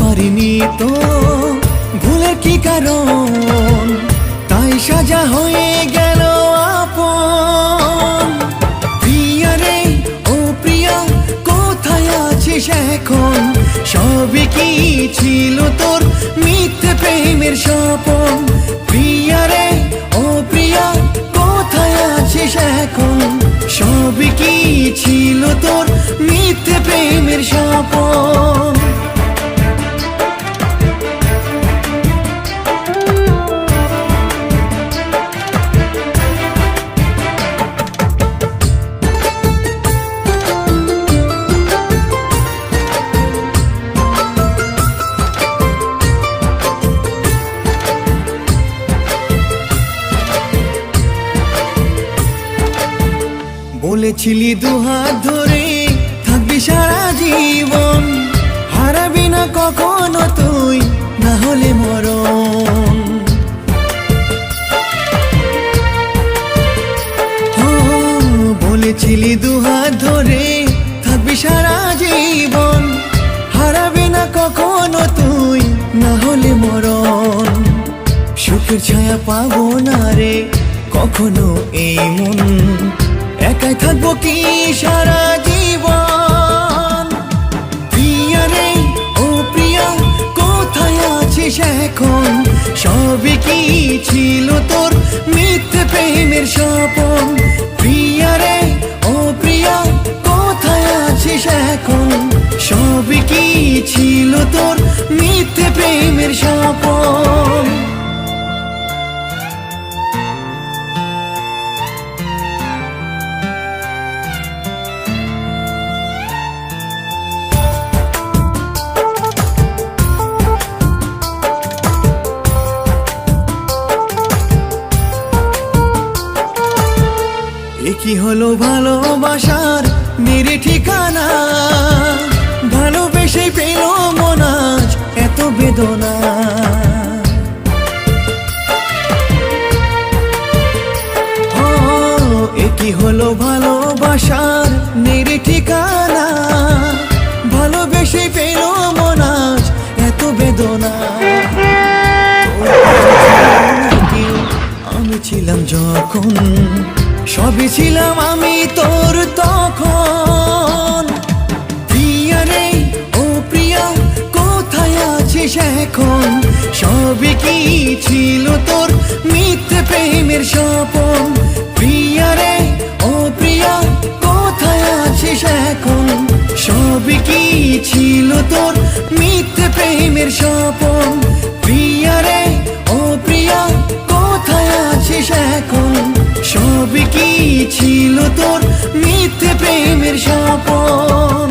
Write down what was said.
পারিনি তো ভুলের কি কারণ, তাই সাজা হয়ে গেল আপন। প্রিয়া রে ও প্রিয়া কোথায় আছিস এখন, সবই কি ছিল তোর মিথ্যে প্রেমের স্বপন। প্রিয়া রে ও প্রিয়া কোথায় আছিস এখন, সবই কি ছিল তোর মিথ্যে প্রেমের স্বপন। বলেছিলি দুহাত ধরে থাকবি সারা জীবন, হারাবি না কখনো তুই না হলে মরণ। বলেছিলি দুহাত ধরে থাকবি সারা জীবন, হারাবি না কখনো তুই না হলে মরণ। সুখের ছায়া পাবো না রে কখনো এই মন, একাই থাকবো কি সারা জীবন। প্রিয়া রে ও প্রিয়া কোথায় আছিস এখন, সবই কি ছিল তোর মিথ্যে প্রেমের স্বপন। প্রিয়া রে ও প্রিয়া কোথায় আছিস এখন, সবই কি ছিল তোর মিথ্যে প্রেমের স্বপন। কি হলো ভালোবাসার নিরে ঠিকানা, ভালোবেসে পেল মন আজ এত বেদনা। কি হলো ভালোবাসার নিরে ঠিকানা, ভালোবেসে পেল মন আজ এত বেদনা। আমি ছিলাম যখন, সবই ছিলাম আমি তোর তখন। প্রিয়া রে ও প্রিয়া কোথায় আছিস এখন, সবই কি ছিল তোর মিথ্যে প্রেমের স্বপন। প্রিয়া রে ও প্রিয়া কোথায় আছিস এখন, সবই কি ছিল তোর মিথ্যে প্রেমের স্বপন। প্রিয়া রে ও প্রিয়া কোথায় আছিস এখন, সবই কি ছিল তোর মিথ্যে প্রেমের স্বপন।